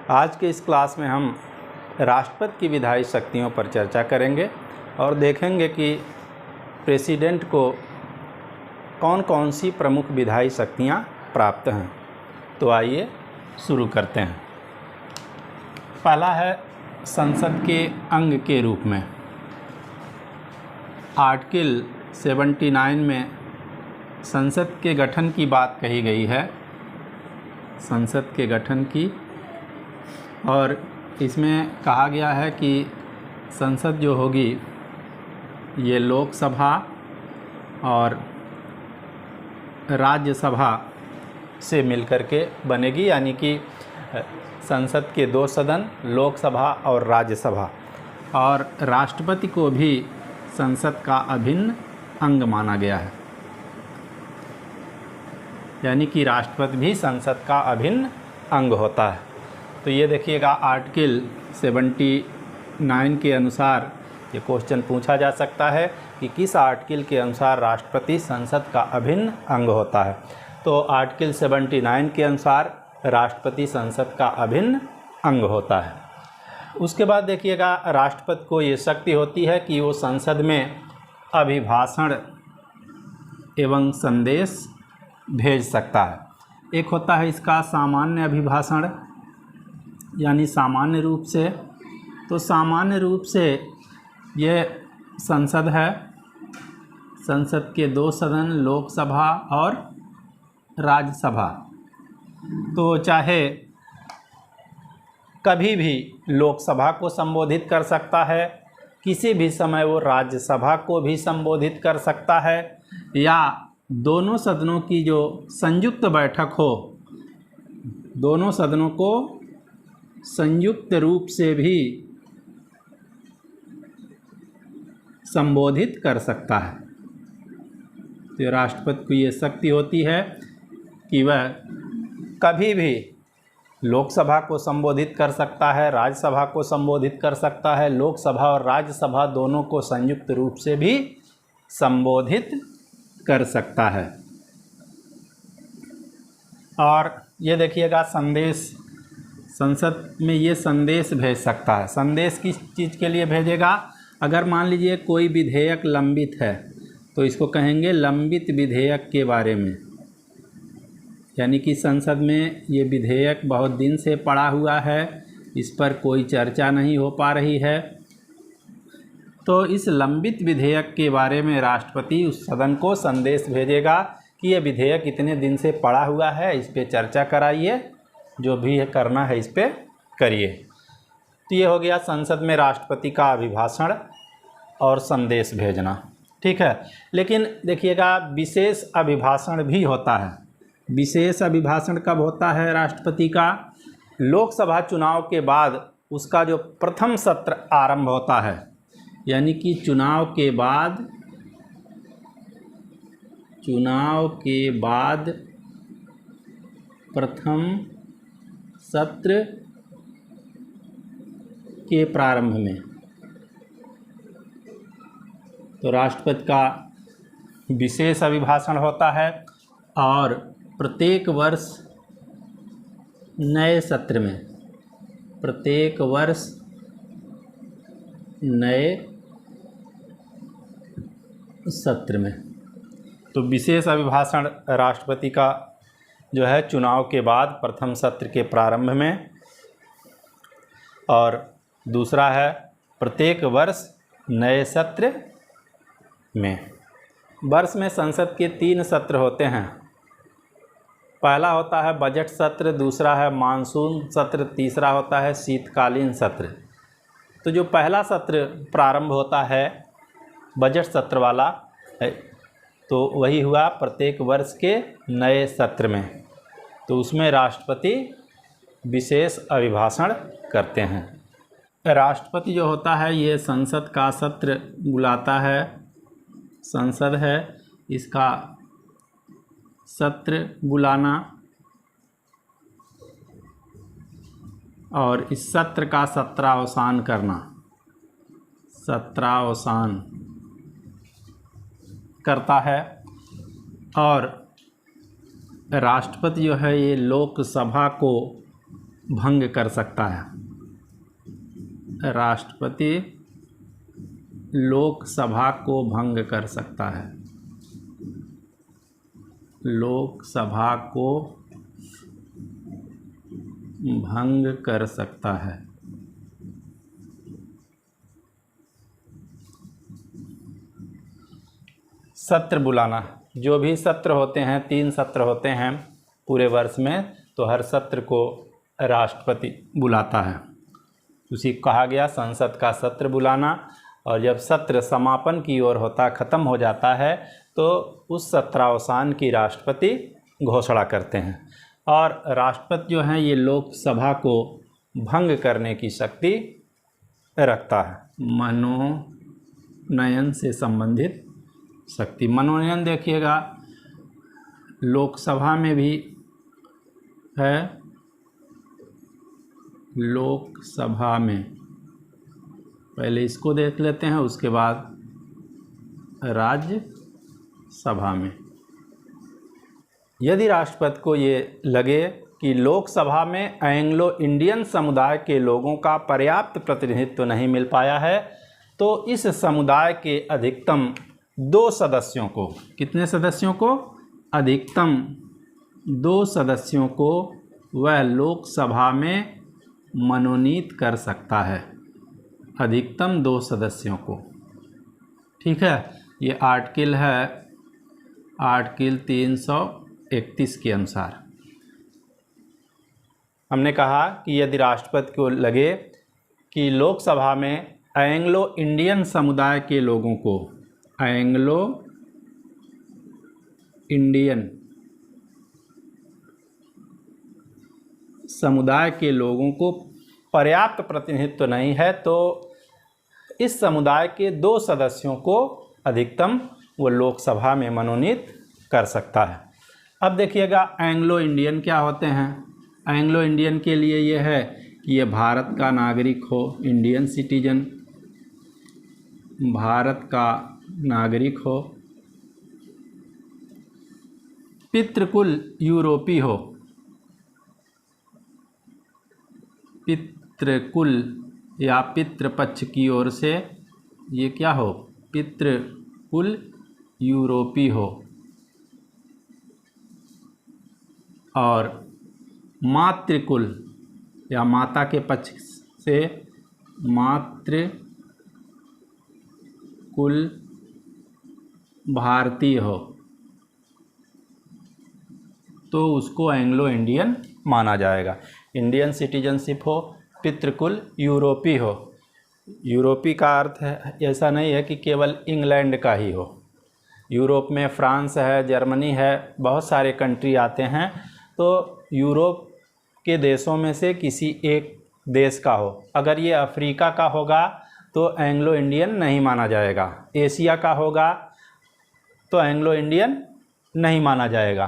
आज के इस क्लास में हम राष्ट्रपति की विधायी शक्तियों पर चर्चा करेंगे और देखेंगे कि प्रेसिडेंट को कौन कौन सी प्रमुख विधायी शक्तियाँ प्राप्त हैं। तो आइए शुरू करते हैं। पहला है संसद के अंग के रूप में। आर्टिकल 79 में संसद के गठन की बात कही गई है, संसद के गठन की, और इसमें कहा गया है कि संसद जो होगी ये लोकसभा और राज्यसभा से मिलकर के बनेगी, यानी कि संसद के दो सदन लोकसभा और राज्यसभा, और राष्ट्रपति को भी संसद का अभिन्न अंग माना गया है, यानी कि राष्ट्रपति भी संसद का अभिन्न अंग होता है। तो ये देखिएगा, आर्टिकल 79 के अनुसार ये क्वेश्चन पूछा जा सकता है कि किस आर्टिकल के अनुसार राष्ट्रपति संसद का अभिन्न अंग होता है। तो आर्टिकल 79 के अनुसार राष्ट्रपति संसद का अभिन्न अंग होता है। उसके बाद देखिएगा, राष्ट्रपति को ये शक्ति होती है कि वो संसद में अभिभाषण एवं संदेश भेज सकता है। एक होता है इसका सामान्य अभिभाषण, यानी सामान्य रूप से। तो सामान्य रूप से ये संसद है, संसद के दो सदन लोकसभा और राज्यसभा। तो चाहे कभी भी लोकसभा को संबोधित कर सकता है, किसी भी समय वो राज्यसभा को भी संबोधित कर सकता है, या दोनों सदनों की जो संयुक्त बैठक हो, दोनों सदनों को संयुक्त रूप से भी संबोधित कर सकता है। तो राष्ट्रपति को ये शक्ति होती है कि वह कभी भी लोकसभा को संबोधित कर सकता है, राज्यसभा को संबोधित कर सकता है, लोकसभा और राज्यसभा दोनों को संयुक्त रूप से भी संबोधित कर सकता है। और ये देखिएगा, संदेश, संसद में ये संदेश भेज सकता है। संदेश किस चीज़ के लिए भेजेगा? अगर मान लीजिए कोई विधेयक लंबित है तो इसको कहेंगे लंबित विधेयक के बारे में, यानी कि संसद में ये विधेयक बहुत दिन से पड़ा हुआ है, इस पर कोई चर्चा नहीं हो पा रही है। तो इस लंबित विधेयक के बारे में राष्ट्रपति उस सदन को संदेश भेजेगा कि ये विधेयक इतने दिन से पड़ा हुआ है, इस पे चर्चा कराइए, जो भी करना है इस पे करिए। तो ये हो गया संसद में राष्ट्रपति का अभिभाषण और संदेश भेजना, ठीक है। लेकिन देखिएगा, विशेष अभिभाषण भी होता है। विशेष अभिभाषण कब होता है राष्ट्रपति का? लोकसभा चुनाव के बाद उसका जो प्रथम सत्र आरंभ होता है, यानी कि चुनाव के बाद प्रथम सत्र के प्रारंभ में तो राष्ट्रपति का विशेष अभिभाषण होता है, और प्रत्येक वर्ष नए सत्र में, प्रत्येक वर्ष नए सत्र में, तो विशेष अभिभाषण राष्ट्रपति का जो है चुनाव के बाद प्रथम सत्र के प्रारंभ में, और दूसरा है प्रत्येक वर्ष नए सत्र में। वर्ष में संसद के 3 सत्र होते हैं। पहला होता है बजट सत्र, दूसरा है मानसून सत्र, तीसरा होता है शीतकालीन सत्र। तो जो पहला सत्र प्रारंभ होता है बजट सत्र वाला, तो वही हुआ प्रत्येक वर्ष के नए सत्र में। तो उसमें राष्ट्रपति विशेष अभिभाषण करते हैं। राष्ट्रपति जो होता है ये संसद का सत्र बुलाता है। संसद है, इसका सत्र बुलाना और इस सत्र का सत्रावसान करना, सत्रावसान करता है। और राष्ट्रपति जो है ये लोकसभा को भंग कर सकता है। राष्ट्रपति लोकसभा को भंग कर सकता है। लोकसभा को भंग कर सकता है। सत्र बुलाना, जो भी सत्र होते हैं, 3 सत्र होते हैं पूरे वर्ष में, तो हर सत्र को राष्ट्रपति बुलाता है। उसी कहा गया संसद का सत्र बुलाना। और जब सत्र समापन की ओर होता, ख़त्म हो जाता है, तो उस सत्रावसान की राष्ट्रपति घोषणा करते हैं। और राष्ट्रपति जो हैं ये लोकसभा को भंग करने की शक्ति रखता है। मनोनयन से संबंधित शक्ति। मनोनयन देखिएगा लोकसभा में भी है। लोकसभा में पहले इसको देख लेते हैं, उसके बाद राज्यसभा में। यदि राष्ट्रपति को ये लगे कि लोकसभा में एंग्लो इंडियन समुदाय के लोगों का पर्याप्त प्रतिनिधित्व नहीं मिल पाया है, तो इस समुदाय के अधिकतम 2 सदस्यों को, कितने सदस्यों को? अधिकतम 2 सदस्यों को वह लोकसभा में मनोनीत कर सकता है। अधिकतम 2 सदस्यों को। ठीक है, ये आर्टिकल है, आर्टिकल 331 के अनुसार। हमने कहा कि यदि राष्ट्रपति को लगे कि लोकसभा में एंग्लो इंडियन समुदाय के लोगों को, एंग्लो इंडियन समुदाय के लोगों को पर्याप्त प्रतिनिधित्व नहीं है, तो इस समुदाय के 2 सदस्यों को अधिकतम वो लोकसभा में मनोनीत कर सकता है। अब देखिएगा एंग्लो इंडियन क्या होते हैं। एंग्लो इंडियन के लिए ये है कि ये भारत का नागरिक हो, इंडियन सिटीजन, भारत का नागरिक हो, पितृकुल यूरोपी हो, पितृकुल या पितृपक्ष की ओर से ये क्या हो? पितृकुल यूरोपी हो। और मातृकुल या माता के पक्ष से मातृकुल भारतीय हो, तो उसको एंग्लो इंडियन माना जाएगा। इंडियन सिटीजनशिप हो, पितृकुल यूरोपी हो। यूरोपी का अर्थ है, ऐसा नहीं है कि केवल इंग्लैंड का ही हो। यूरोप में फ्रांस है, जर्मनी है, बहुत सारे कंट्री आते हैं, तो यूरोप के देशों में से किसी एक देश का हो। अगर ये अफ्रीका का होगा तो एंग्लो इंडियन नहीं माना जाएगा। एशिया का होगा तो एंग्लो इंडियन नहीं माना जाएगा।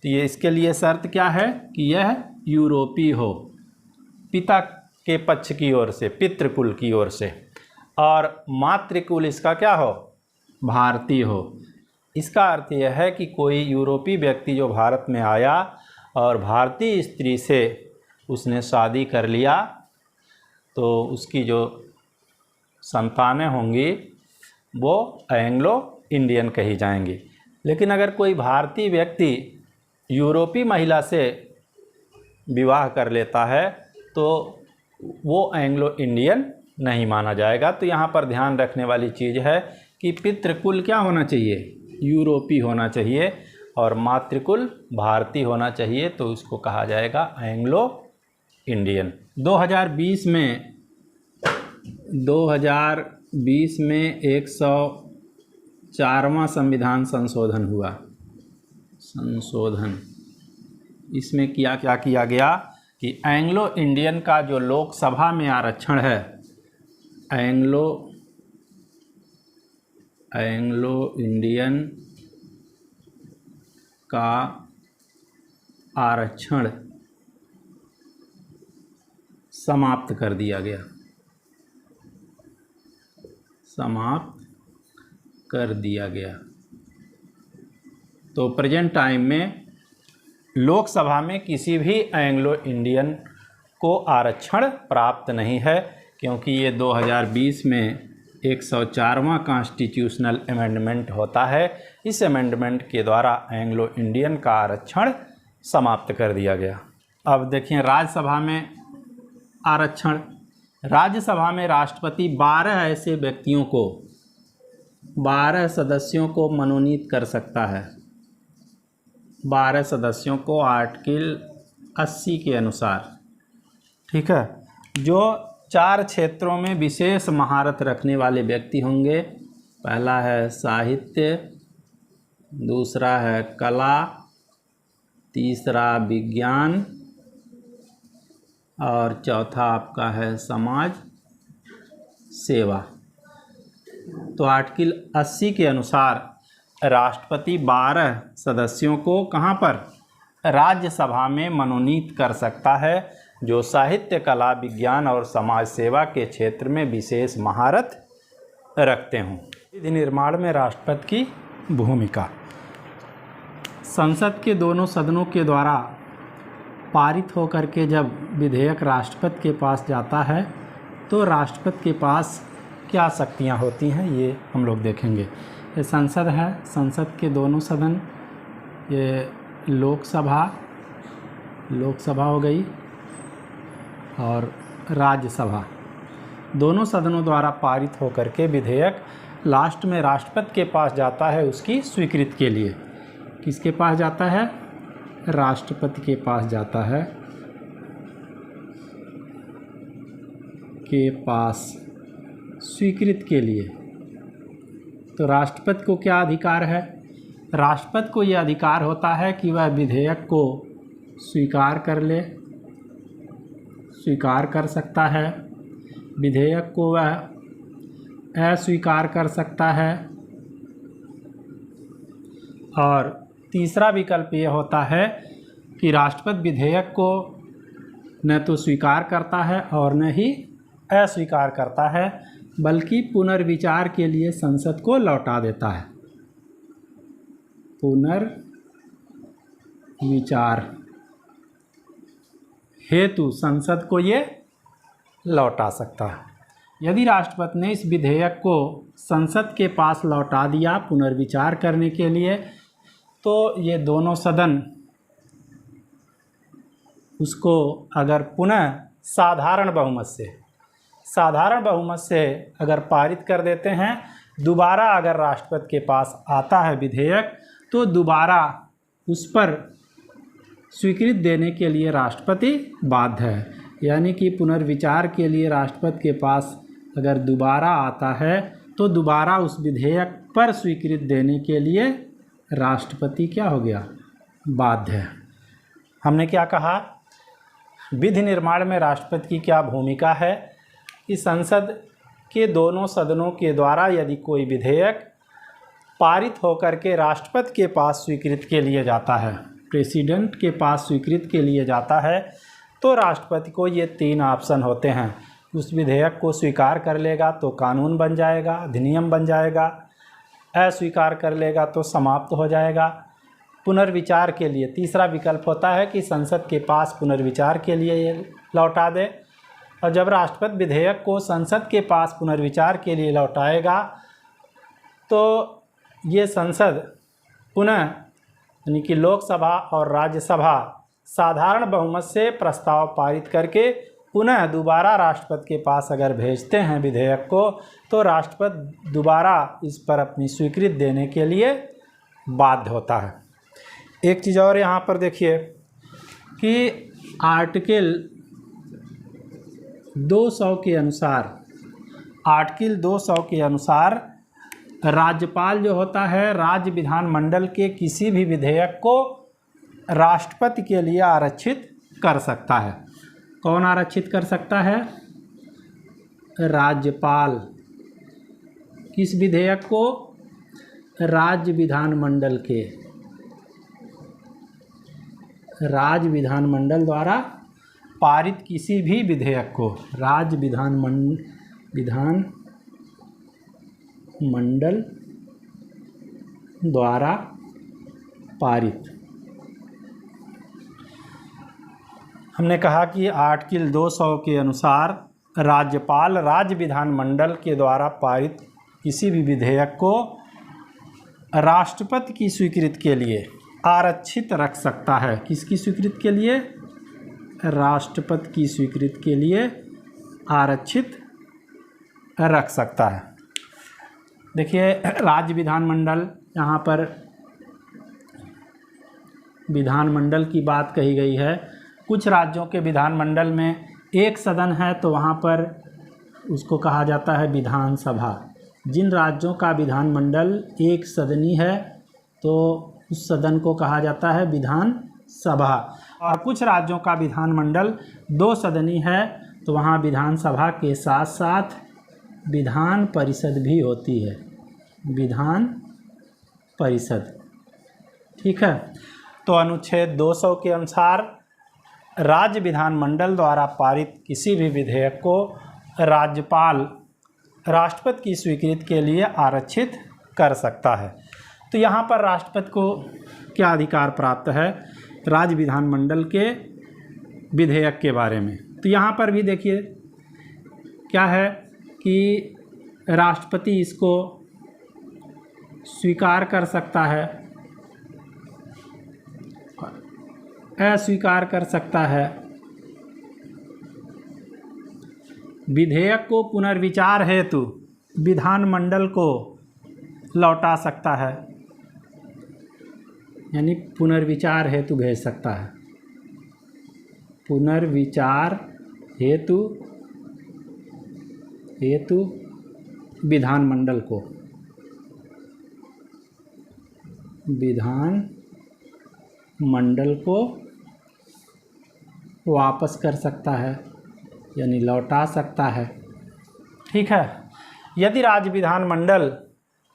तो ये इसके लिए शर्त क्या है कि यह यूरोपी हो, पिता के पक्ष की ओर से, पितृकुल की ओर से। और मातृकुल इसका क्या हो? भारतीय हो। इसका अर्थ यह है कि कोई यूरोपी व्यक्ति जो भारत में आया और भारतीय स्त्री से उसने शादी कर लिया, तो उसकी जो संतानें होंगी वो एंग्लो इंडियन कही जाएंगी। लेकिन अगर कोई भारतीय व्यक्ति यूरोपी महिला से विवाह कर लेता है तो वो एंग्लो इंडियन नहीं माना जाएगा। तो यहाँ पर ध्यान रखने वाली चीज़ है कि पितृकुल क्या होना चाहिए? यूरोपी होना चाहिए, और मातृकुल भारतीय होना चाहिए, तो उसको कहा जाएगा एंग्लो इंडियन। 2020 में 104वां संविधान संशोधन हुआ। संशोधन इसमें क्या किया गया कि एंग्लो इंडियन का जो लोकसभा में आरक्षण है, एंग्लो इंडियन का आरक्षण समाप्त कर दिया गया, समाप्त कर दिया गया। तो प्रेजेंट टाइम में लोकसभा में किसी भी एंग्लो इंडियन को आरक्षण प्राप्त नहीं है, क्योंकि ये 2020 में 104वां कॉन्स्टिट्यूशनल अमेंडमेंट होता है। इस अमेंडमेंट के द्वारा एंग्लो इंडियन का आरक्षण समाप्त कर दिया गया। अब देखिए राज्यसभा में आरक्षण। राज्यसभा में राष्ट्रपति 12 ऐसे व्यक्तियों को, 12 सदस्यों को मनोनीत कर सकता है। 12 सदस्यों को आर्टिकल 80 के अनुसार, ठीक है, जो 4 क्षेत्रों में विशेष महारत रखने वाले व्यक्ति होंगे। पहला है साहित्य, दूसरा है कला, तीसरा विज्ञान और चौथा आपका है समाज सेवा। तो आर्टिकल 80 के अनुसार राष्ट्रपति 12 सदस्यों को कहाँ पर, राज्यसभा में मनोनीत कर सकता है, जो साहित्य, कला, विज्ञान और समाज सेवा के क्षेत्र में विशेष महारत रखते हों। विधि निर्माण में राष्ट्रपति की भूमिका। संसद के दोनों सदनों के द्वारा पारित होकर के जब विधेयक राष्ट्रपति के पास जाता है तो राष्ट्रपति के पास क्या शक्तियां होती हैं, ये हम लोग देखेंगे। ये संसद है, संसद के दोनों सदन, ये लोकसभा हो गई और राज्यसभा, दोनों सदनों द्वारा पारित होकर के विधेयक लास्ट में राष्ट्रपति के पास जाता है उसकी स्वीकृति के लिए। किसके पास जाता है, राष्ट्रपति के पास जाता है, के पास स्वीकृति के लिए। तो राष्ट्रपति को क्या अधिकार है, राष्ट्रपति को यह अधिकार होता है कि वह विधेयक को स्वीकार कर ले, स्वीकार कर सकता है, विधेयक को वह अस्वीकार कर सकता है, और तीसरा विकल्प ये होता है कि राष्ट्रपति विधेयक को न तो स्वीकार करता है और न ही अस्वीकार करता है, बल्कि पुनर्विचार के लिए संसद को लौटा देता है। पुनर्विचार हेतु संसद को ये लौटा सकता है। यदि राष्ट्रपति ने इस विधेयक को संसद के पास लौटा दिया पुनर्विचार करने के लिए, तो ये दोनों सदन उसको अगर पुनः साधारण बहुमत से अगर पारित कर देते हैं, दोबारा अगर राष्ट्रपति के पास आता है विधेयक, तो दोबारा उस पर स्वीकृति देने के लिए राष्ट्रपति बाध्य है। यानी कि पुनर्विचार के लिए राष्ट्रपति के पास अगर दोबारा आता है तो दोबारा उस विधेयक पर स्वीकृति देने के लिए राष्ट्रपति क्या हो गया, बाध्य है। हमने क्या कहा, विधि निर्माण में राष्ट्रपति की क्या भूमिका है। इस संसद के दोनों सदनों के द्वारा यदि कोई विधेयक पारित होकर के राष्ट्रपति के पास स्वीकृति के लिए जाता है, प्रेसिडेंट के पास स्वीकृति के लिए जाता है, तो राष्ट्रपति को ये 3 ऑप्शन होते हैं। उस विधेयक को स्वीकार कर लेगा तो कानून बन जाएगा, अधिनियम बन जाएगा, अस्वीकार कर लेगा तो समाप्त हो जाएगा। पुनर्विचार के लिए तीसरा विकल्प होता है कि संसद के पास पुनर्विचार के लिए ये लौटा दे, और जब राष्ट्रपति विधेयक को संसद के पास पुनर्विचार के लिए लौटाएगा तो ये संसद पुनः, यानी कि लोकसभा और राज्यसभा साधारण बहुमत से प्रस्ताव पारित करके पुनः दोबारा राष्ट्रपति के पास अगर भेजते हैं विधेयक को, तो राष्ट्रपति दोबारा इस पर अपनी स्वीकृति देने के लिए बाध्य होता है। एक चीज़ और यहाँ पर देखिए कि आर्टिकल 200 के अनुसार राज्यपाल जो होता है राज्य विधानमंडल के किसी भी विधेयक को राष्ट्रपति के लिए आरक्षित कर सकता है। कौन आरक्षित कर सकता है, राज्यपाल। किस विधेयक को, राज्य विधानमंडल द्वारा पारित किसी भी विधेयक को, राज्य विधानमंडल द्वारा पारित। हमने कहा कि आर्टिकल 200 के अनुसार राज्यपाल राज्य विधानमंडल के द्वारा पारित किसी भी विधेयक को राष्ट्रपति की स्वीकृति के लिए आरक्षित रख सकता है। किसकी स्वीकृति के लिए? राष्ट्रपति की स्वीकृति के लिए आरक्षित रख सकता है। देखिए राज्य विधानमंडल, यहाँ पर विधानमंडल की बात कही गई है। कुछ राज्यों के विधानमंडल में एक सदन है तो वहाँ पर उसको कहा जाता है विधानसभा। जिन राज्यों का विधानमंडल एक सदनी है तो उस सदन को कहा जाता है विधानसभा। और कुछ राज्यों का विधानमंडल दो सदनी है तो वहाँ विधानसभा के साथ साथ विधान परिषद भी होती है, विधान परिषद। ठीक है, तो अनुच्छेद 200 के अनुसार राज्य विधानमंडल द्वारा पारित किसी भी विधेयक को राज्यपाल राष्ट्रपति की स्वीकृति के लिए आरक्षित कर सकता है। तो यहाँ पर राष्ट्रपति को क्या अधिकार प्राप्त है राज्य विधानमंडल के विधेयक के बारे में? तो यहाँ पर भी देखिए क्या है कि राष्ट्रपति इसको स्वीकार कर सकता है, अस्वीकार कर सकता है। विधेयक को पुनर्विचार हेतु विधानमंडल को लौटा सकता है, यानी पुनर्विचार हेतु भेज सकता है। पुनर्विचार हेतु विधानमंडल को, विधानमंडल को वापस कर सकता है, यानी लौटा सकता है। ठीक है, यदि राज्य विधानमंडल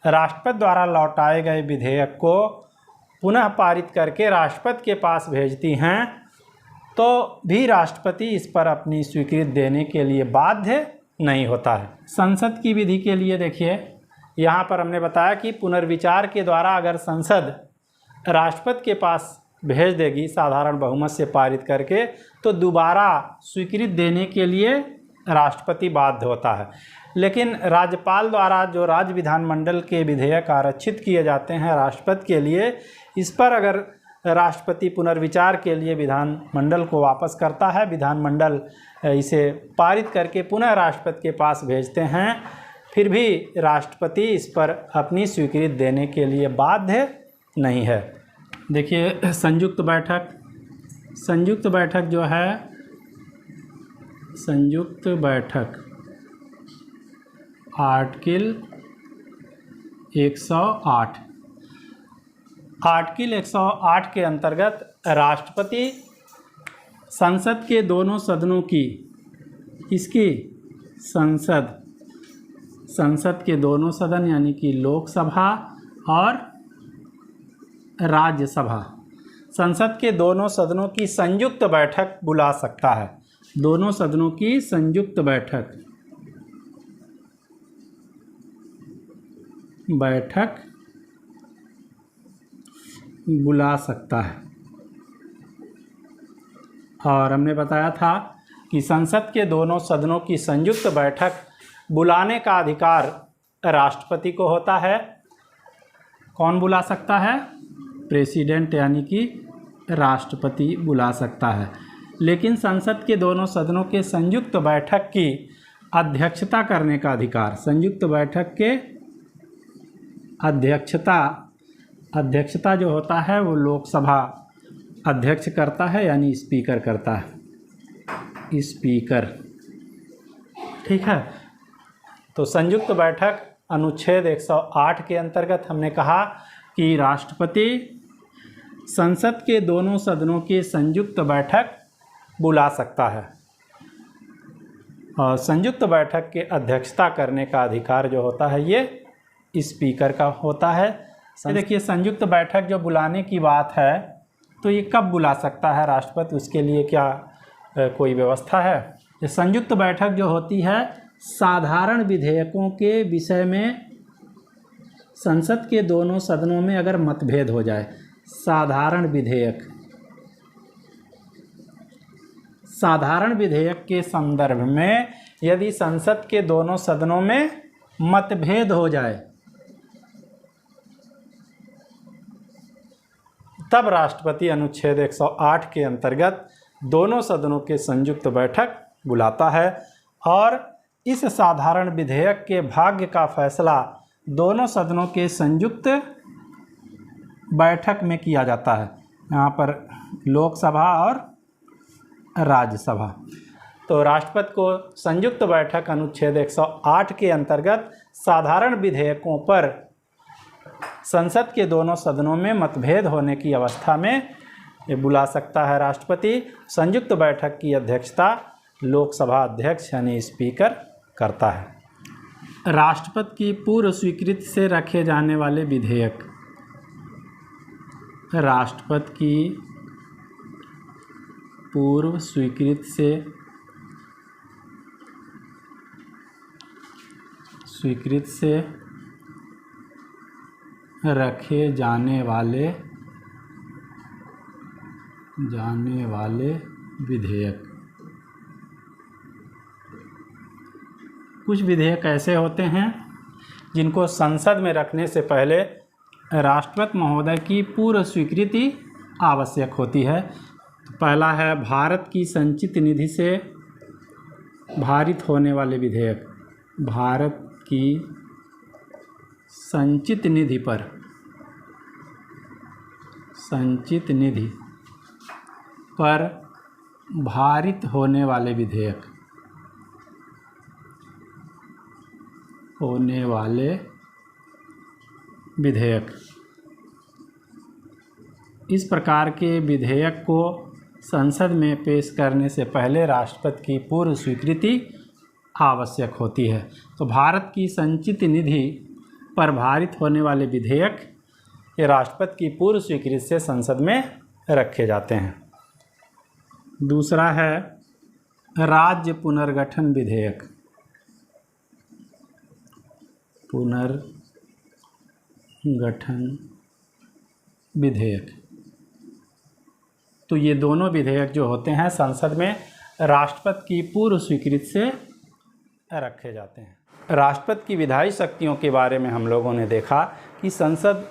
राष्ट्रपति द्वारा लौटाए गए विधेयक को पुनः पारित करके राष्ट्रपति के पास भेजती हैं तो भी राष्ट्रपति इस पर अपनी स्वीकृति देने के लिए बाध्य नहीं होता है। संसद की विधि के लिए देखिए यहाँ पर हमने बताया कि पुनर्विचार के द्वारा अगर संसद राष्ट्रपति के पास भेज देगी साधारण बहुमत से पारित करके तो दोबारा स्वीकृति देने के लिए राष्ट्रपति बाध्य होता है। लेकिन राज्यपाल द्वारा जो राज्य विधानमंडल के विधेयक आरक्षित किए जाते हैं राष्ट्रपति के लिए, इस पर अगर राष्ट्रपति पुनर्विचार के लिए विधानमंडल को वापस करता है, विधानमंडल इसे पारित करके पुनः राष्ट्रपति के पास भेजते हैं, फिर भी राष्ट्रपति इस पर अपनी स्वीकृति देने के लिए बाध्य नहीं है। देखिए संयुक्त बैठक जो है, संयुक्त बैठक आर्टिकल 108, आर्टिकल 108 के अंतर्गत राष्ट्रपति संसद के दोनों सदनों की, किसकी? संसद के दोनों सदन यानी कि लोकसभा और राज्यसभा, संसद के दोनों सदनों की संयुक्त बैठक बुला सकता है। दोनों सदनों की संयुक्त बैठक बुला सकता है। और हमने बताया था कि संसद के दोनों सदनों की संयुक्त बैठक बुलाने का अधिकार राष्ट्रपति को होता है। कौन बुला सकता है? प्रेसिडेंट यानी कि राष्ट्रपति बुला सकता है। लेकिन संसद के दोनों सदनों के संयुक्त बैठक की अध्यक्षता करने का अधिकार, संयुक्त बैठक के अध्यक्षता जो होता है वो लोकसभा अध्यक्ष करता है, यानी स्पीकर करता है, स्पीकर। ठीक है, तो संयुक्त बैठक अनुच्छेद 108 के अंतर्गत हमने कहा कि राष्ट्रपति संसद के दोनों सदनों की संयुक्त बैठक बुला सकता है और संयुक्त बैठक के अध्यक्षता करने का अधिकार जो होता है ये स्पीकर का होता है। देखिए संयुक्त बैठक जो बुलाने की बात है तो ये कब बुला सकता है राष्ट्रपति, उसके लिए क्या कोई व्यवस्था है? ये संयुक्त बैठक जो होती है साधारण विधेयकों के विषय में संसद के दोनों सदनों में अगर मतभेद हो जाए, साधारण विधेयक साधारण विधेयक के संदर्भ में यदि संसद के दोनों सदनों में मतभेद हो जाए तब राष्ट्रपति अनुच्छेद 108 के अंतर्गत दोनों सदनों के संयुक्त बैठक बुलाता है और इस साधारण विधेयक के भाग्य का फैसला दोनों सदनों के संयुक्त बैठक में किया जाता है। यहाँ पर लोकसभा और राज्यसभा। तो राष्ट्रपति को संयुक्त बैठक अनुच्छेद 108 के अंतर्गत साधारण विधेयकों पर संसद के दोनों सदनों में मतभेद होने की अवस्था में ये बुला सकता है राष्ट्रपति। संयुक्त बैठक की अध्यक्षता लोकसभा अध्यक्ष यानी स्पीकर करता है। राष्ट्रपति की पूर्व स्वीकृति से रखे जाने वाले विधेयक, राष्ट्रपति की पूर्व स्वीकृति से रखे जाने वाले विधेयक। कुछ विधेयक ऐसे होते हैं जिनको संसद में रखने से पहले राष्ट्रपति महोदय की पूर्व स्वीकृति आवश्यक होती है। तो पहला है भारत की संचित निधि से भारित होने वाले विधेयक। भारत की संचित निधि पर भारित होने वाले विधेयक। इस प्रकार के विधेयक को संसद में पेश करने से पहले राष्ट्रपति की पूर्व स्वीकृति आवश्यक होती है। तो भारत की संचित निधि पर भारित होने वाले विधेयक ये राष्ट्रपति की पूर्व स्वीकृति से संसद में रखे जाते हैं। दूसरा है राज्य पुनर्गठन विधेयक। तो ये दोनों विधेयक जो होते हैं संसद में राष्ट्रपति की पूर्व स्वीकृति से रखे जाते हैं। राष्ट्रपति की विधायी शक्तियों के बारे में हम लोगों ने देखा कि संसद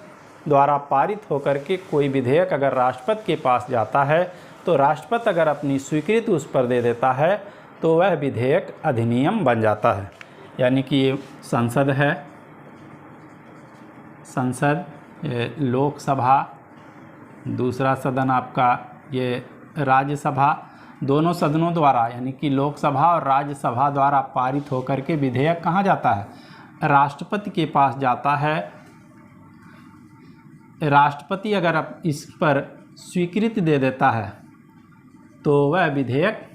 द्वारा पारित होकर के कोई विधेयक अगर राष्ट्रपति के पास जाता है तो राष्ट्रपति अगर अपनी स्वीकृति उस पर दे देता है तो वह विधेयक अधिनियम बन जाता है। यानी कि ये संसद है, लोकसभा, दूसरा सदन आपका ये राज्यसभा, दोनों सदनों द्वारा यानी कि लोकसभा और राज्यसभा द्वारा पारित होकर के विधेयक कहाँ जाता है? राष्ट्रपति के पास जाता है। राष्ट्रपति अगर अब इस पर स्वीकृति दे देता है तो वह विधेयक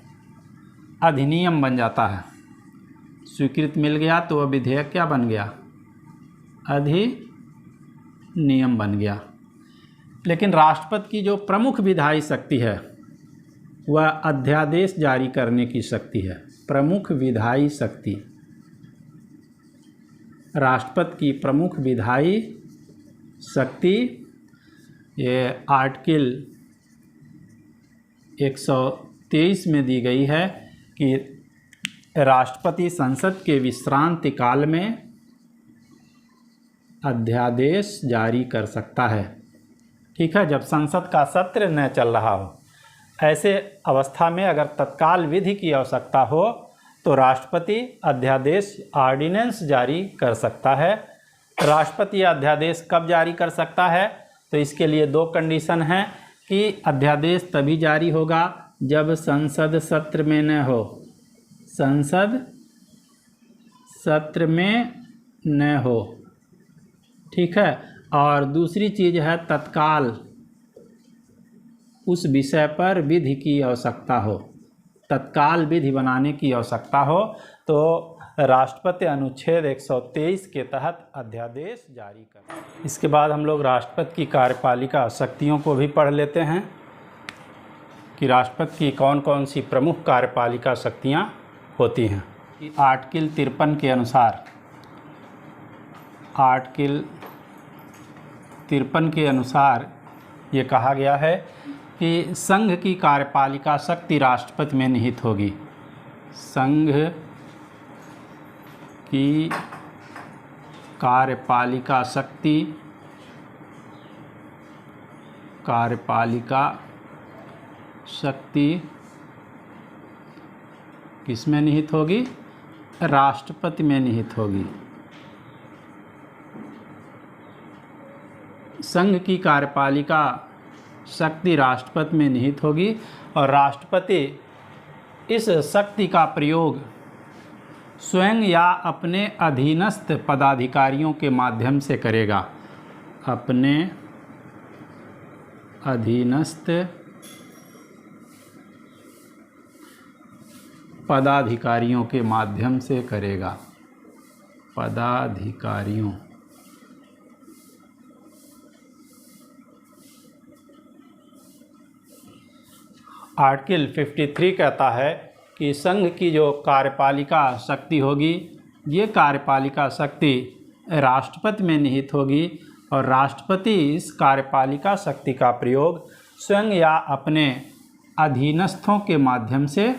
अधिनियम बन जाता है। स्वीकृति मिल गया तो वह विधेयक क्या बन गया? अधिनियम बन गया। लेकिन राष्ट्रपति की जो प्रमुख विधायी शक्ति है वह अध्यादेश जारी करने की शक्ति है। प्रमुख विधायी शक्ति, राष्ट्रपति की प्रमुख विधायी शक्ति ये आर्टिकल 123 में दी गई है कि राष्ट्रपति संसद के विश्रांति काल में अध्यादेश जारी कर सकता है। ठीक है, जब संसद का सत्र न चल रहा हो, ऐसे अवस्था में अगर तत्काल विधि की आवश्यकता हो तो राष्ट्रपति अध्यादेश ऑर्डिनेंस जारी कर सकता है। राष्ट्रपति अध्यादेश कब जारी कर सकता है? तो इसके लिए दो कंडीशन हैं कि अध्यादेश तभी जारी होगा जब संसद सत्र में न हो, संसद सत्र में न हो। ठीक है, और दूसरी चीज़ है तत्काल उस विषय पर विधि की आवश्यकता हो, तत्काल विधि बनाने की आवश्यकता हो तो राष्ट्रपति अनुच्छेद 123 के तहत अध्यादेश जारी कर। इसके बाद हम लोग राष्ट्रपति की कार्यपालिका शक्तियों को भी पढ़ लेते हैं कि राष्ट्रपति की कौन कौन सी प्रमुख कार्यपालिका शक्तियाँ होती हैं। आर्टिकल 53 के अनुसार, आर्टिकल 53 के अनुसार ये कहा गया है कि संघ की कार्यपालिका शक्ति राष्ट्रपति में निहित होगी। संघ की कार्यपालिका शक्ति किस में निहित होगी? राष्ट्रपति में निहित होगी। संघ की कार्यपालिका शक्ति राष्ट्रपति में निहित होगी और राष्ट्रपति इस शक्ति का प्रयोग स्वयं या अपने अधीनस्थ पदाधिकारियों के माध्यम से करेगा। अपने अधीनस्थ पदाधिकारियों के माध्यम से करेगा। पदाधिकारियों आर्टिकल 53 कहता है कि संघ की जो कार्यपालिका शक्ति होगी, ये कार्यपालिका शक्ति राष्ट्रपति में निहित होगी और राष्ट्रपति इस कार्यपालिका शक्ति का प्रयोग स्वयं या अपने अधीनस्थों के माध्यम से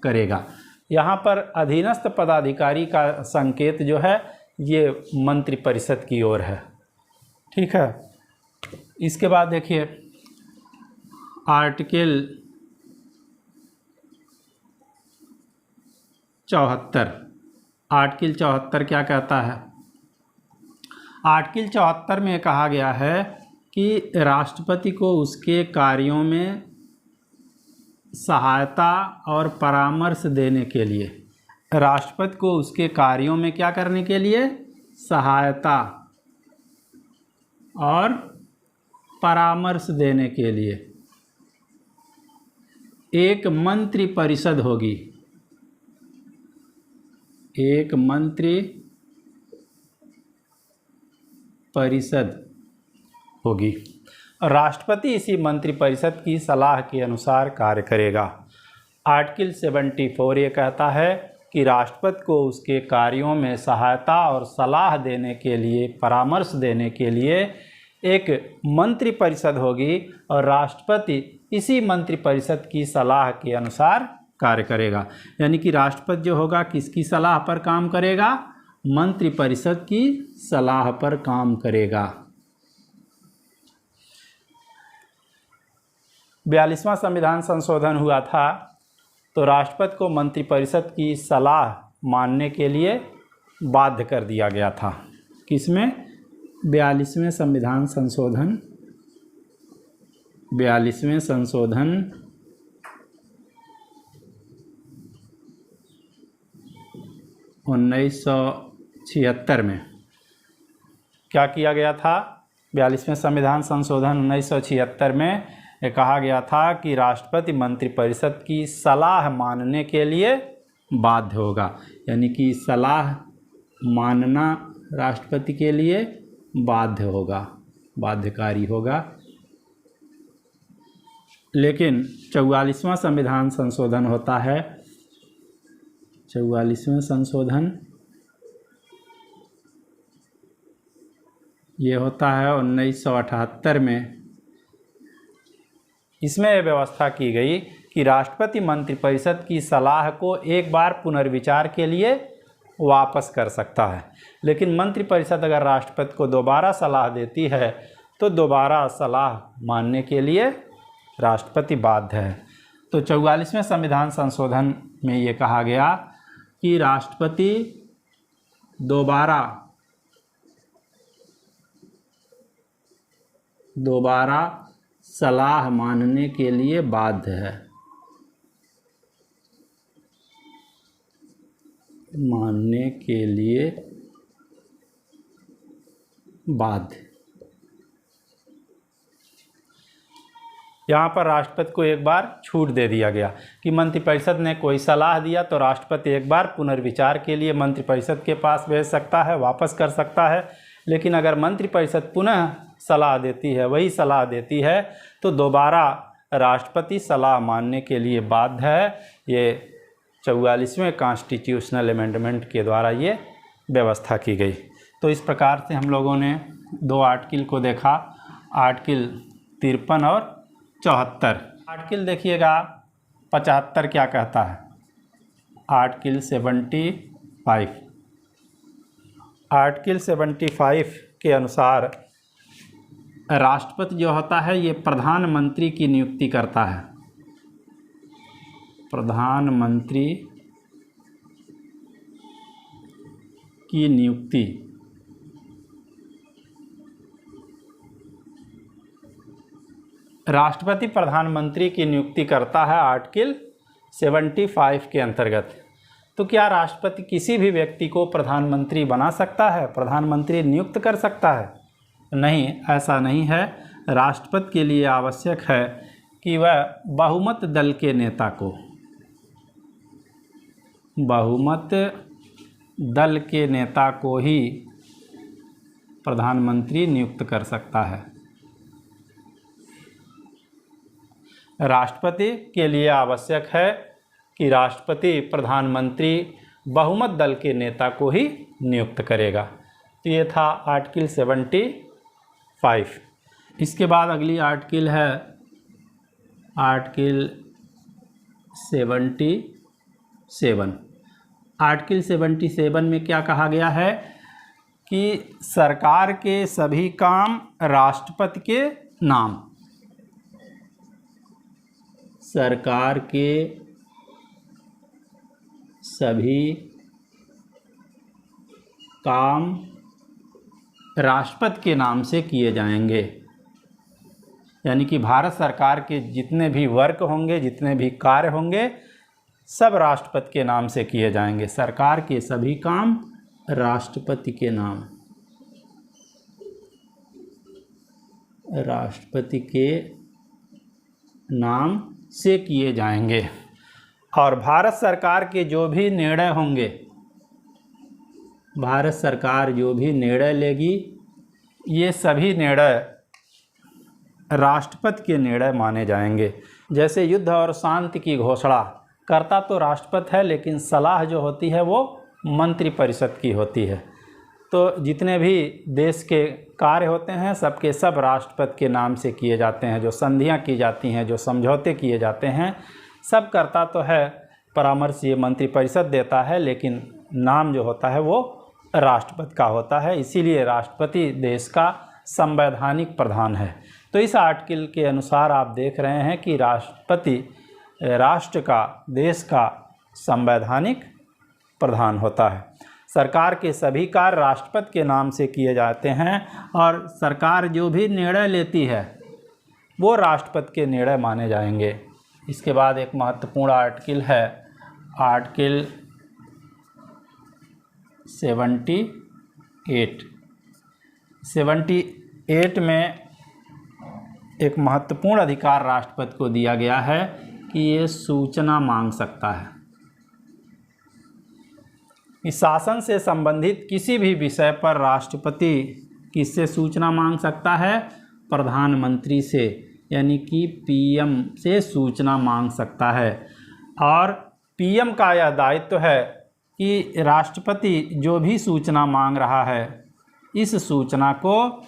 करेगा। यहाँ पर अधीनस्थ पदाधिकारी का संकेत जो है ये मंत्रिपरिषद की ओर है। ठीक है। इसके बाद देखिए आर्टिकल 74। आर्टिकल 74 क्या कहता है? आर्टिकल 74 में कहा गया है कि राष्ट्रपति को उसके कार्यों में सहायता और परामर्श देने के लिए, राष्ट्रपति को उसके कार्यों में क्या करने के लिए? सहायता और परामर्श देने के लिए एक मंत्री परिषद होगी। एक मंत्री परिषद होगी। राष्ट्रपति इसी मंत्रिपरिषद की सलाह के अनुसार कार्य करेगा। आर्टिकल 74 ये कहता है कि राष्ट्रपति को उसके कार्यों में सहायता और सलाह देने के लिए, परामर्श देने के लिए एक मंत्रिपरिषद होगी और राष्ट्रपति इसी मंत्रिपरिषद की सलाह के अनुसार कार्य करेगा। यानी कि राष्ट्रपति जो होगा किसकी सलाह पर काम करेगा? मंत्रिपरिषद की सलाह पर काम करेगा। 42वां संविधान संशोधन हुआ था तो राष्ट्रपति को मंत्रिपरिषद की सलाह मानने के लिए बाध्य कर दिया गया था। किसमें? 42वें संविधान संशोधन 1976 में क्या किया गया था? 42वें संविधान संशोधन 1976 में कहा गया था कि राष्ट्रपति मंत्रिपरिषद की सलाह मानने के लिए बाध्य होगा। यानी कि सलाह मानना राष्ट्रपति के लिए बाध्य होगा, बाध्यकारी होगा। लेकिन 44वां संविधान संशोधन होता है। 44वें संशोधन ये होता है 1978 में। इसमें यह व्यवस्था की गई कि राष्ट्रपति मंत्रिपरिषद की सलाह को एक बार पुनर्विचार के लिए वापस कर सकता है। लेकिन मंत्रिपरिषद अगर राष्ट्रपति को दोबारा सलाह देती है तो दोबारा सलाह मानने के लिए राष्ट्रपति बाध्य है। तो 44वें संविधान संशोधन में ये कहा गया कि राष्ट्रपति दोबारा सलाह मानने के लिए बाध्य है। मानने के लिए बाध्य। यहाँ पर राष्ट्रपति को एक बार छूट दे दिया गया कि मंत्रिपरिषद ने कोई सलाह दिया तो राष्ट्रपति एक बार पुनर्विचार के लिए मंत्रिपरिषद के पास भेज सकता है, वापस कर सकता है। लेकिन अगर मंत्रिपरिषद पुनः सलाह देती है, वही सलाह देती है, तो दोबारा राष्ट्रपति सलाह मानने के लिए बाध्य है। ये 44वें कॉन्स्टिट्यूशनल अमेंडमेंट के द्वारा ये व्यवस्था की गई। तो इस प्रकार से हम लोगों ने दो आर्टिकल को देखा, आर्टिकल 53 और 74। आर्टिकल देखिएगा 75 क्या कहता है। आर्टिकल 75, आर्टिकल 75 के अनुसार राष्ट्रपति जो होता है ये प्रधानमंत्री की नियुक्ति करता है। प्रधानमंत्री की नियुक्ति राष्ट्रपति प्रधानमंत्री की नियुक्ति करता है आर्टिकल 75 के अंतर्गत। तो क्या राष्ट्रपति किसी भी व्यक्ति को प्रधानमंत्री बना सकता है, प्रधानमंत्री नियुक्त कर सकता है? नहीं, ऐसा नहीं है। राष्ट्रपति के लिए आवश्यक है कि वह बहुमत दल के नेता को, बहुमत दल के नेता को ही प्रधानमंत्री नियुक्त कर सकता है। राष्ट्रपति के लिए आवश्यक है कि राष्ट्रपति प्रधानमंत्री बहुमत दल के नेता को ही नियुक्त करेगा। तो ये था आर्टिकल 75। इसके बाद अगली आर्टिकल है आर्टिकल 77। आर्टिकल 77 में क्या कहा गया है कि सरकार के सभी काम राष्ट्रपति के नाम, सरकार के सभी काम राष्ट्रपति के नाम से किए जाएंगे। यानी कि भारत सरकार के जितने भी वर्क होंगे, जितने भी कार्य होंगे, सब राष्ट्रपति के नाम से किए जाएंगे। सरकार के सभी काम राष्ट्रपति के नाम, राष्ट्रपति के नाम से किए जाएंगे। और भारत सरकार के जो भी निर्णय होंगे, भारत सरकार जो भी निर्णय लेगी, ये सभी निर्णय राष्ट्रपति के निर्णय माने जाएंगे। जैसे युद्ध और शांति की घोषणा करता तो राष्ट्रपति है, लेकिन सलाह जो होती है वो मंत्रिपरिषद की होती है। तो जितने भी देश के कार्य होते हैं सबके सब राष्ट्रपति के नाम से किए जाते हैं। जो संधियां की जाती हैं, जो समझौते किए जाते हैं, सब करता तो है, परामर्श ये मंत्रिपरिषद देता है, लेकिन नाम जो होता है वो राष्ट्रपति का होता है। इसीलिए राष्ट्रपति देश का संवैधानिक प्रधान है। तो इस आर्टिकल के अनुसार आप देख रहे हैं कि राष्ट्रपति राष्ट्र का, देश का संवैधानिक प्रधान होता है। सरकार के सभी कार्य राष्ट्रपति के नाम से किए जाते हैं और सरकार जो भी निर्णय लेती है वो राष्ट्रपति के निर्णय माने जाएंगे। इसके बाद एक महत्वपूर्ण आर्टिकल है आर्टिकल 78। 78 में एक महत्वपूर्ण अधिकार राष्ट्रपति को दिया गया है कि ये सूचना मांग सकता है। इस शासन से संबंधित किसी भी विषय पर राष्ट्रपति किससे सूचना मांग सकता है? प्रधानमंत्री से, यानी कि पीएम से सूचना मांग सकता है। और पीएम का यह दायित्व है कि राष्ट्रपति जो भी सूचना मांग रहा है इस सूचना को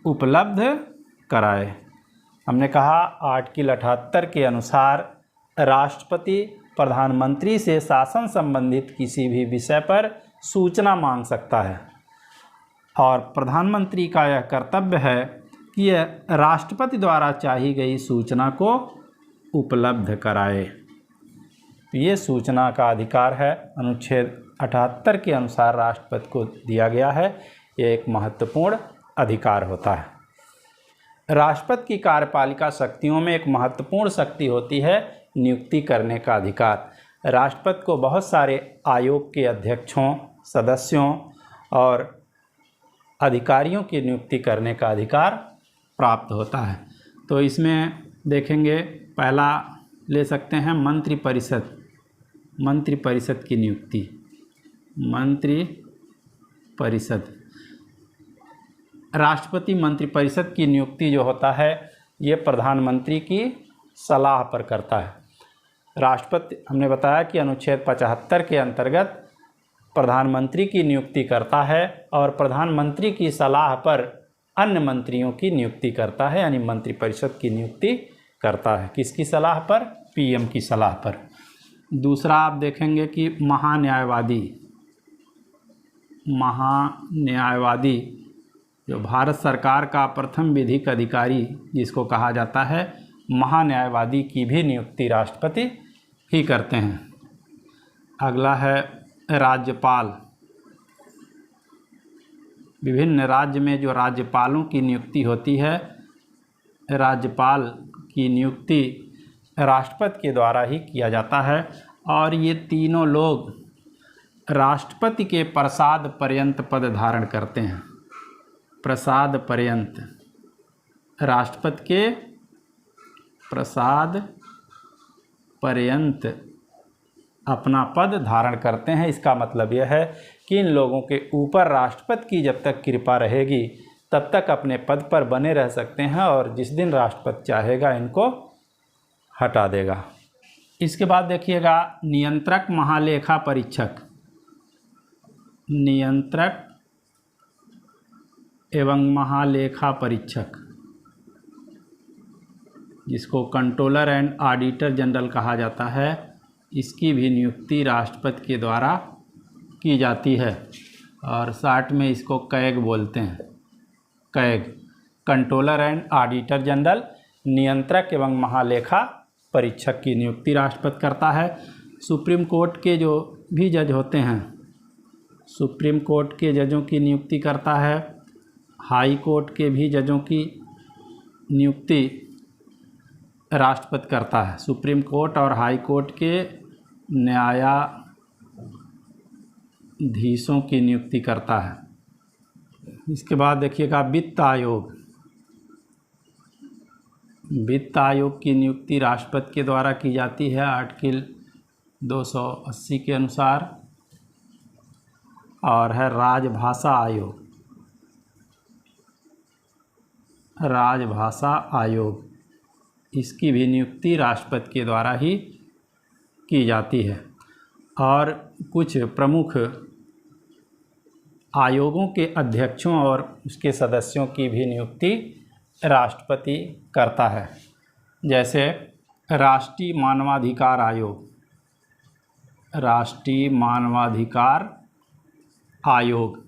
उपलब्ध कराए। हमने कहा आर्टिकल 78 के अनुसार राष्ट्रपति प्रधानमंत्री से शासन संबंधित किसी भी विषय पर सूचना मांग सकता है और प्रधानमंत्री का यह कर्तव्य है कि यह राष्ट्रपति द्वारा चाही गई सूचना को उपलब्ध कराए। ये सूचना का अधिकार है, अनुच्छेद 78 के अनुसार राष्ट्रपति को दिया गया है। ये एक महत्वपूर्ण अधिकार होता है। राष्ट्रपति की कार्यपालिका शक्तियों में एक महत्वपूर्ण शक्ति होती है नियुक्ति करने का अधिकार। राष्ट्रपति को बहुत सारे आयोग के अध्यक्षों, सदस्यों और अधिकारियों की नियुक्ति करने का अधिकार प्राप्त होता है। तो इसमें देखेंगे, पहला ले सकते हैं मंत्रिपरिषद। मंत्रिपरिषद की नियुक्ति, मंत्रिपरिषद, राष्ट्रपति मंत्रिपरिषद की नियुक्ति जो होता है ये प्रधानमंत्री की सलाह पर करता है। राष्ट्रपति, हमने बताया कि अनुच्छेद 75 के अंतर्गत प्रधानमंत्री की नियुक्ति करता है और प्रधानमंत्री की सलाह पर अन्य मंत्रियों की नियुक्ति करता है, यानी मंत्रिपरिषद की नियुक्ति करता है। किसकी सलाह पर? पीएम की सलाह पर। दूसरा आप देखेंगे कि महान्यायवादी जो भारत सरकार का प्रथम विधिक अधिकारी जिसको कहा जाता है, महान्यायवादी की भी नियुक्ति राष्ट्रपति ही करते हैं। अगला है राज्यपाल। विभिन्न राज्य में जो राज्यपालों की नियुक्ति होती है, राज्यपाल की नियुक्ति राष्ट्रपति के द्वारा ही किया जाता है और ये तीनों लोग राष्ट्रपति के प्रसाद पर्यंत पद धारण करते हैं। प्रसाद पर्यंत, राष्ट्रपति के प्रसाद पर्यंत अपना पद धारण करते हैं। इसका मतलब यह है कि इन लोगों के ऊपर राष्ट्रपति की जब तक कृपा रहेगी तब तक अपने पद पर बने रह सकते हैं और जिस दिन राष्ट्रपति चाहेगा इनको हटा देगा। इसके बाद देखिएगा नियंत्रक महालेखा परीक्षक। नियंत्रक एवं महालेखा परीक्षक, जिसको कंट्रोलर एंड ऑडिटर जनरल कहा जाता है, इसकी भी नियुक्ति राष्ट्रपति के द्वारा की जाती है और शार्ट में इसको कैग बोलते हैं। CAG, controller and auditor general, नियंत्रक एवं महालेखा परीक्षक की नियुक्ति राष्ट्रपति करता है। सुप्रीम कोर्ट के जो भी जज होते हैं, सुप्रीम कोर्ट के जजों की नियुक्ति करता है। हाई कोर्ट के भी जजों की नियुक्ति राष्ट्रपति करता है। सुप्रीम कोर्ट और हाई कोर्ट के न्यायाधीशों की नियुक्ति करता है। इसके बाद देखिएगा वित्त आयोग। वित्त आयोग की नियुक्ति राष्ट्रपति के द्वारा की जाती है आर्टिकल 280 के अनुसार। और है राजभाषा आयोग। राजभाषा आयोग, इसकी भी नियुक्ति राष्ट्रपति के द्वारा ही की जाती है। और कुछ प्रमुख आयोगों के अध्यक्षों और उसके सदस्यों की भी नियुक्ति राष्ट्रपति करता है। जैसे राष्ट्रीय मानवाधिकार आयोग, राष्ट्रीय मानवाधिकार आयोग,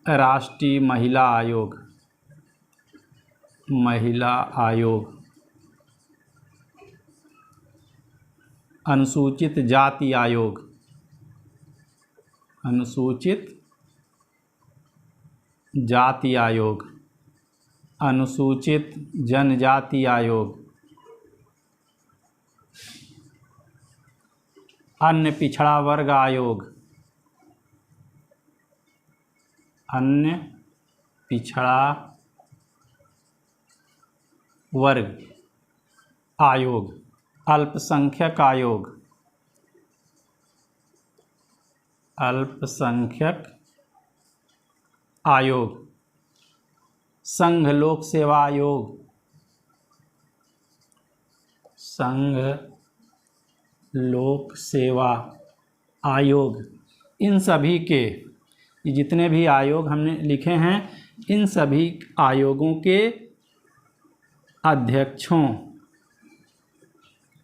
राष्ट्रीय महिला आयोग, महिला आयोग, अनुसूचित जाति आयोग, अनुसूचित जाति आयोग, अनुसूचित जनजाति आयोग, अन्य पिछड़ा वर्ग आयोग, अन्य पिछड़ा वर्ग आयोग, अल्पसंख्यक आयोग, अल्पसंख्यक आयोग, संघ लोक सेवा आयोग, संघ लोक सेवा आयोग। इन सभी के, ये जितने भी आयोग हमने लिखे हैं, इन सभी आयोगों के अध्यक्षों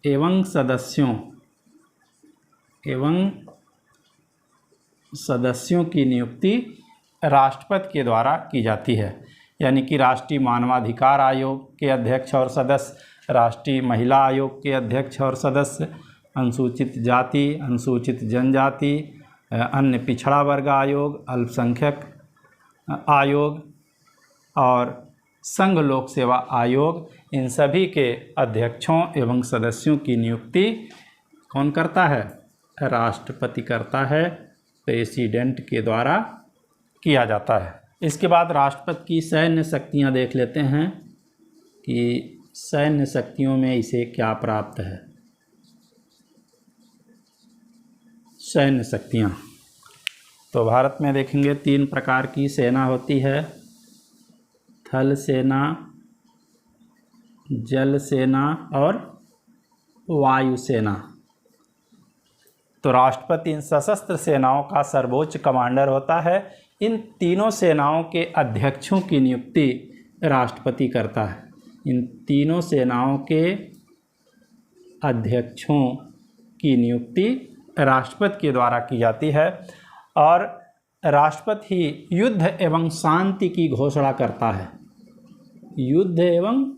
एवं सदस्यों की नियुक्ति राष्ट्रपति के द्वारा की जाती है। यानी कि राष्ट्रीय मानवाधिकार आयोग के अध्यक्ष और सदस्य, राष्ट्रीय महिला आयोग के अध्यक्ष और सदस्य, अनुसूचित जाति, अनुसूचित जनजाति, अन्य पिछड़ा वर्ग आयोग, अल्पसंख्यक आयोग और संघ लोक सेवा आयोग, इन सभी के अध्यक्षों एवं सदस्यों की नियुक्ति कौन करता है? राष्ट्रपति करता है, प्रेसिडेंट के द्वारा किया जाता है। इसके बाद राष्ट्रपति की सैन्य शक्तियां देख लेते हैं कि सैन्य शक्तियों में इसे क्या प्राप्त है। सैन्य शक्तियां तो भारत में देखेंगे 3 प्रकार की सेना होती है, थल सेना, जल सेना और वायु सेना। तो राष्ट्रपति इन सशस्त्र सेनाओं का सर्वोच्च कमांडर होता है। इन तीनों सेनाओं के अध्यक्षों की नियुक्ति राष्ट्रपति करता है। इन तीनों सेनाओं के अध्यक्षों की नियुक्ति राष्ट्रपति के द्वारा की जाती है और राष्ट्रपति ही युद्ध एवं शांति की घोषणा करता है। युद्ध एवं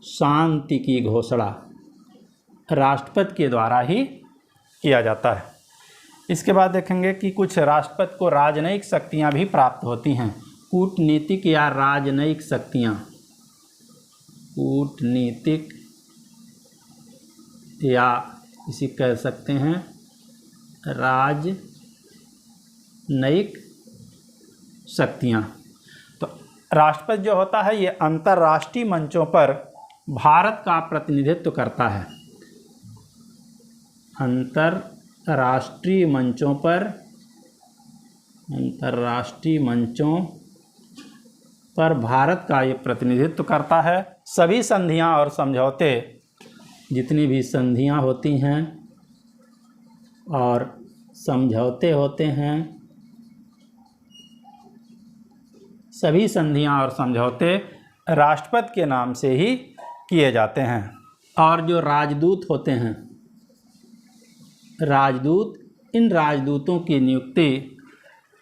शांति की घोषणा राष्ट्रपति के द्वारा ही किया जाता है। इसके बाद देखेंगे कि कुछ राष्ट्रपति को राजनयिक शक्तियां भी प्राप्त होती हैं। कूटनीतिक या राजनयिक शक्तियां, कूटनीतिक या इसी कह सकते हैं राजनयिक शक्तियां। तो राष्ट्रपति जो होता है ये अंतर्राष्ट्रीय मंचों पर भारत का प्रतिनिधित्व करता है। अंतर्राष्ट्रीय मंचों पर भारत का ये प्रतिनिधित्व करता है। सभी संधियां और समझौते, जितनी भी संधियां होती हैं और समझौते होते हैं, सभी संधियां और समझौते राष्ट्रपति के नाम से ही किए जाते हैं। और जो राजदूत होते हैं, राजदूत, इन राजदूतों की नियुक्ति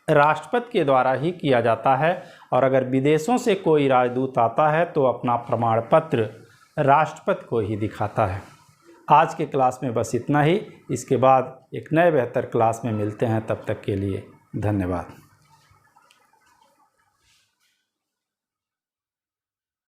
राष्ट्रपति के द्वारा ही किया जाता है। और अगर विदेशों से कोई राजदूत आता है तो अपना प्रमाण पत्र राष्ट्रपति को ही दिखाता है। आज के क्लास में बस इतना ही। इसके बाद एक नए बेहतर क्लास में मिलते हैं। तब तक के लिए धन्यवाद।